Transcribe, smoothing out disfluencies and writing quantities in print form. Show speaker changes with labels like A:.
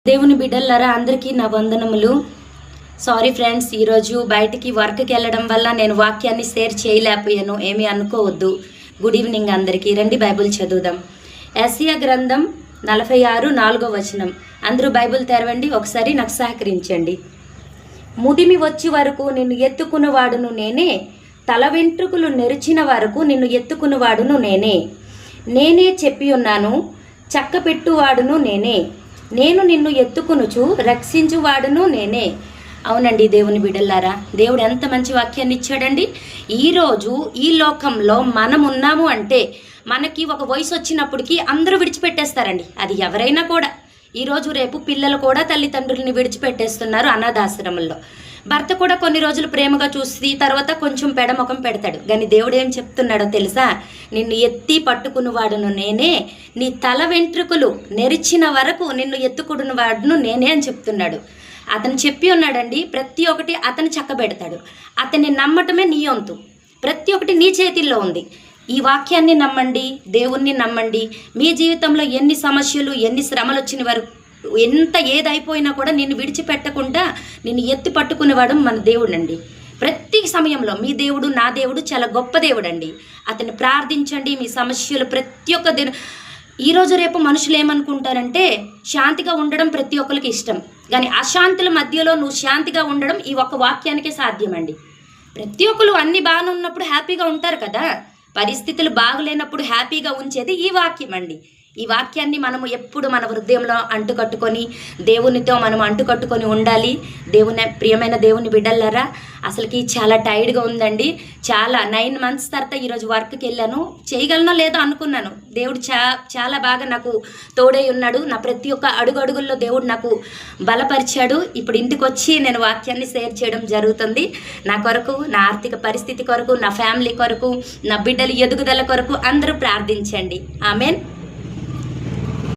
A: దేవుని బిడ్డలారా అందరికీ నా వందనములు. సారీ ఫ్రెండ్స్, ఈరోజు బయటికి వర్క్కి వెళ్ళడం వల్ల నేను వాక్యాన్ని షేర్ చేయలేకపోయాను, ఏమీ అనుకోవద్దు. గుడ్ ఈవినింగ్ అందరికీ. రండి బైబిల్ చదువుదాం. యెషయా గ్రంథం 46:4 అందరూ బైబిల్ తెరవండి, ఒకసారి నాకు సహకరించండి. ముదిమి వచ్చి వరకు నిన్ను ఎత్తుకున్నవాడును నేనే, తల వెంట్రుకలు నెరిచిన వరకు నిన్ను ఎత్తుకున్నవాడును నేనే. నేనే చెప్పి ఉన్నాను, చక్కపెట్టువాడును నేనే, నేను నిన్ను ఎత్తుకునుచు రక్షించువాడును నేనే. అవునండి దేవుని బిడ్డలారా, దేవుడు ఎంత మంచి వాక్యాన్ని ఇచ్చాడండి. ఈరోజు ఈ లోకంలో మనం ఉన్నాము అంటే మనకి ఒక వయసు వచ్చినప్పటికీ అందరూ విడిచిపెట్టేస్తారండి. అది ఎవరైనా కూడా. ఈరోజు రేపు పిల్లలు కూడా తల్లిదండ్రులని విడిచిపెట్టేస్తున్నారు అనాథాశ్రమంలో. భర్త కూడా కొన్ని రోజులు ప్రేమగా చూసి తర్వాత కొంచెం పెడముఖం పెడతాడు. కానీ దేవుడు ఏం చెప్తున్నాడో తెలుసా? నిన్ను ఎత్తి పట్టుకున్నవాడును నేనే, నీ తల వెంట్రుకలు నెరిచిన వరకు నిన్ను ఎత్తుకున్న వాడును నేనే అని చెప్తున్నాడు. అతను చెప్పి ఉన్నాడండి, ప్రతి ఒక్కటి అతను చక్కబెడతాడు. అతన్ని నమ్మటమే నీ వంతు. ప్రతి ఒక్కటి నీ చేతిల్లో ఉంది. ఈ వాక్యాన్ని నమ్మండి, దేవుణ్ణి నమ్మండి. మీ జీవితంలో ఎన్ని సమస్యలు, ఎన్ని శ్రమలు వచ్చిన వరకు, ఎంత ఏదైపోయినా కూడా నిన్ను విడిచిపెట్టకుండా నిన్ను ఎత్తి పట్టుకునేవాడు మన దేవుడు అండి. ప్రతి సమయంలో మీ దేవుడు, నా దేవుడు చాలా గొప్ప దేవుడు అండి. అతన్ని ప్రార్థించండి. మీ సమస్యలు ప్రతి ఒక్క ఈరోజు రేపు మనుషులు ఏమనుకుంటారంటే శాంతిగా ఉండడం ప్రతి ఒక్కరికి ఇష్టం. కానీ అశాంతుల మధ్యలో నువ్వు శాంతిగా ఉండడం ఈ ఒక్క వాక్యానికే సాధ్యమండి. ప్రతి ఒక్కరు అన్ని బాగానే ఉన్నప్పుడు హ్యాపీగా ఉంటారు కదా. పరిస్థితులు బాగులేనప్పుడు హ్యాపీగా ఉంచేది ఈ వాక్యం అండి. ఈ వాక్యాన్ని మనము ఎప్పుడు మన హృదయంలో అంటుకట్టుకొని దేవునితో మనం అంటుకట్టుకొని ఉండాలి. ప్రియమైన దేవుని బిడ్డలారా, అసలుకి చాలా టైర్డ్గా ఉందండి. చాలా 9 months తర్వాత ఈరోజు వర్క్కి వెళ్ళాను. చేయగలనో లేదో అనుకున్నాను. దేవుడు చాలా బాగా నాకు తోడై ఉన్నాడు. నా ప్రతి ఒక్క అడుగుల్లో దేవుడు నాకు బలపరిచాడు. ఇప్పుడు ఇంటికి వచ్చి నేను వాక్యాన్ని షేర్ చేయడం జరుగుతుంది. నా కొరకు, నా ఆర్థిక పరిస్థితి కొరకు, నా ఫ్యామిలీ కొరకు, నా బిడ్డల ఎదుగుదల కొరకు అందరూ ప్రార్థించండి. ఆమెన్.